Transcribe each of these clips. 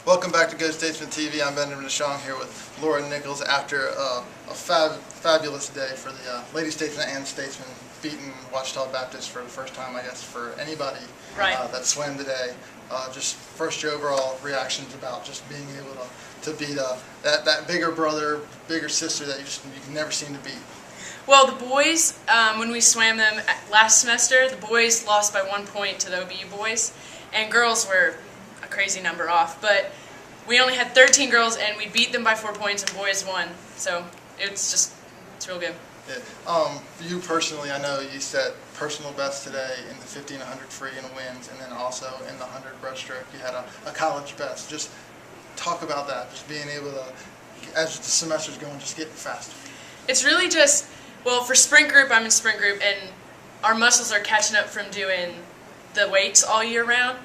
Welcome back to Go Statesmen TV. I'm Benjamin Dishong here with Laura and Nichols after a fabulous day for the Lady Statesmen and Statesmen, beating Ouachita Baptist for the first time, I guess, for anybody that swam today. Just first your overall reactions about just being able to beat that bigger brother, bigger sister that you can never seem to beat. Well, the boys, when we swam them last semester, the boys lost by 1 point to the OBU boys, and girls were a crazy number off. But we only had 13 girls, and we beat them by 4 points, and boys won. So it's real good. Yeah. For you personally, I know you set personal best today in the 50 and 100 free and wins, and then also in the 100 breaststroke, you had a college best. Just talk about that, just being able to, as the semester's going, just getting faster. It's really just, well, for sprint group, I'm in sprint group, and our muscles are catching up from doing the weights all year round,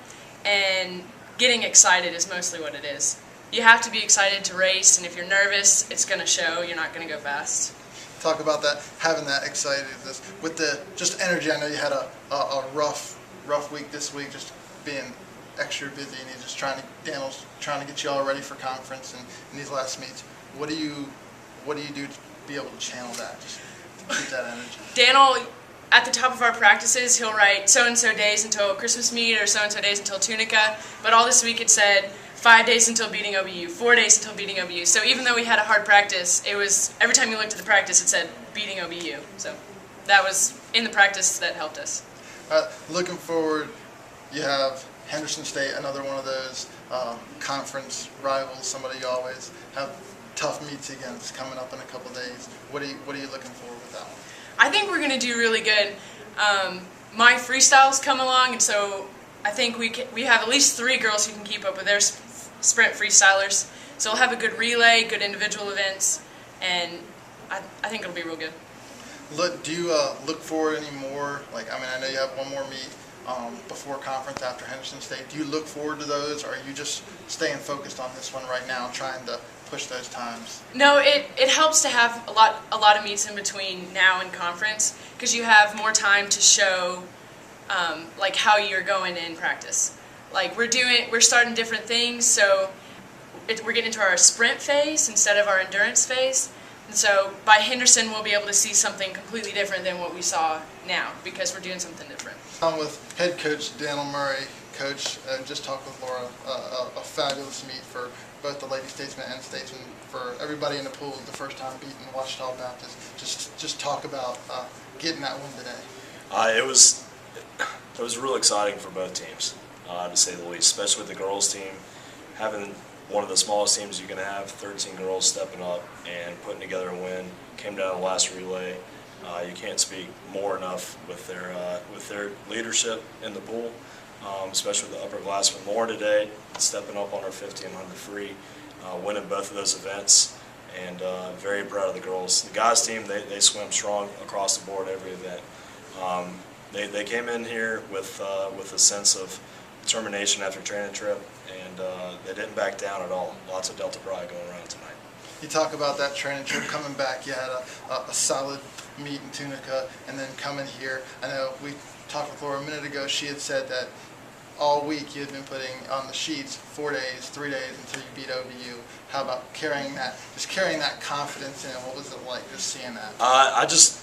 and getting excited is mostly what it is. You have to be excited to race, and if you're nervous, it's going to show. You're not going to go fast. Talk about that, having that excitedness with the just energy. I know you had a rough week this week, just being extra busy, and he's just Daniel's trying to get you all ready for conference and these last meets. What do you do to be able to channel that, just to keep that energy? Daniel, at the top of our practices, he'll write so-and-so days until Christmas meet or so-and-so days until Tunica, but all this week it said 5 days until beating OBU, 4 days until beating OBU. So even though we had a hard practice, it was, every time you looked at the practice, it said beating OBU. So that was in the practice that helped us. Looking forward, you have Henderson State, another one of those conference rivals, somebody you always have tough meets against coming up in a couple days. What are you looking forward with that one? I think we're going to do really good. My freestyles come along, and so I think we have at least 3 girls who can keep up with their sprint freestylers. So we'll have a good relay, good individual events, and I think it'll be real good. Do you look forward any more? Like, I mean, I know you have one more meet before conference after Henderson State. Do you look forward to those, or are you just staying focused on this one right now, trying to push those times? No, it helps to have a lot of meets in between now and conference, because you have more time to show like how you're going in practice. Like we're starting different things, so we're getting into our sprint phase instead of our endurance phase. And so by Henderson, we'll be able to see something completely different than what we saw now, because we're doing something different. I'm with head coach Daniel Murray. Coach, just talked with Laura, a fabulous meet for both the Lady Statesmen and Statesmen, for everybody in the pool, the first time beating Ouachita Baptist. Just talk about getting that win today. It was real exciting for both teams, to say the least, especially with the girls team. Having one of the smallest teams you can have, 13 girls stepping up and putting together a win. Came down to the last relay. You can't speak more enough with their leadership in the pool, especially with the upperclassmen. More today, stepping up on our 50 and 100 free, winning both of those events, and very proud of the girls. The guys team, they swim strong across the board every event. They came in here with a sense of determination after training trip, and they didn't back down at all. Lots of Delta Pride going around tonight. You talk about that training trip coming back. You had a solid meet in Tunica, and then coming here. I know we talked with Laura a minute ago. She had said that all week you had been putting on the sheets 4 days, 3 days until you beat OBU. How about carrying that confidence in? What was it like just seeing that?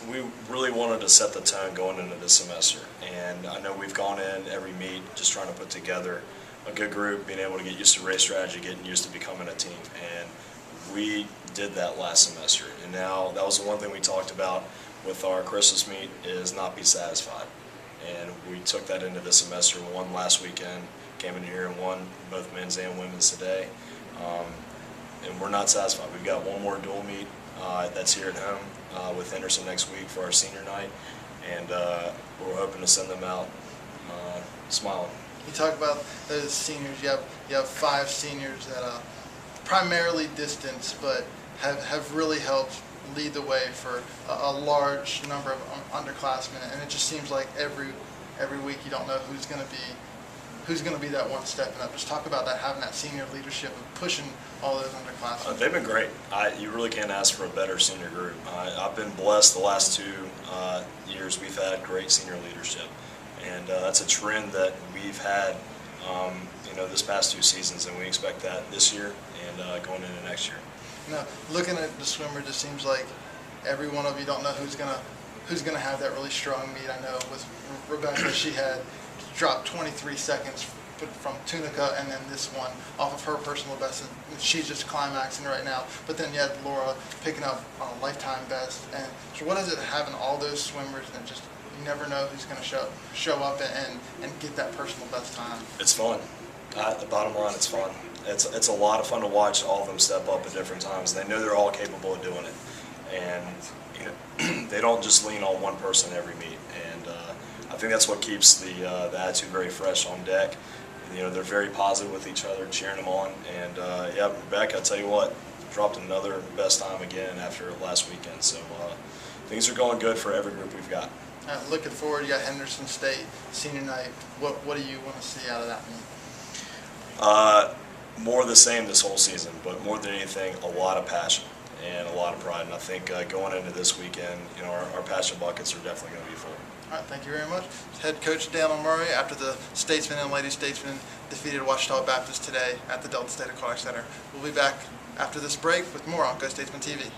We really wanted to set the tone going into this semester, and I know we've gone in every meet just trying to put together a good group, being able to get used to race strategy, getting used to becoming a team, and we did that last semester. And now that was the one thing we talked about with our Christmas meet, is not be satisfied. And we took that into the semester. Won last weekend, came in here and won both men's and women's today. And we're not satisfied. We've got one more dual meet that's here at home with Henderson next week for our senior night, and we're hoping to send them out smiling. You talk about those seniors. You have 5 seniors that primarily distance, but have really helped lead the way for a large number of underclassmen, and it just seems like every week you don't know who's going to be that one stepping up. Just talk about that, having that senior leadership of pushing all those underclassmen. They've been great. You really can't ask for a better senior group. I've been blessed the last 2 years. We've had great senior leadership, and that's a trend that we've had this past 2 seasons, and we expect that this year and going into next year. Now, looking at the swimmer, it just seems like every one of you don't know who's gonna have that really strong meet. I know with Rebecca, she had dropped 23 seconds from Tunica, and then this one off of her personal best, and she's just climaxing right now. But then you had Laura picking up a lifetime best. And so, what is it having all those swimmers and just you never know who's going to show up and get that personal best time? It's fun. The bottom line, it's fun. It's a lot of fun to watch all of them step up at different times. They know they're all capable of doing it, and they don't just lean on one person every meet. And I think that's what keeps the attitude very fresh on deck. They're very positive with each other, cheering them on. And yeah, Rebecca, I tell you what, dropped another best time again after last weekend. So things are going good for every group we've got. Looking forward, you got Henderson State senior night. What do you want to see out of that meet? More of the same this whole season, but more than anything, a lot of passion and a lot of pride. And I think going into this weekend, our passion buckets are definitely going to be full. All right, thank you very much. Head coach Dale Murray after the Statesmen and Lady Statesmen defeated Ouachita Baptist today at the Delta State Aquatic Center. We'll be back after this break with more on Go Statesmen TV.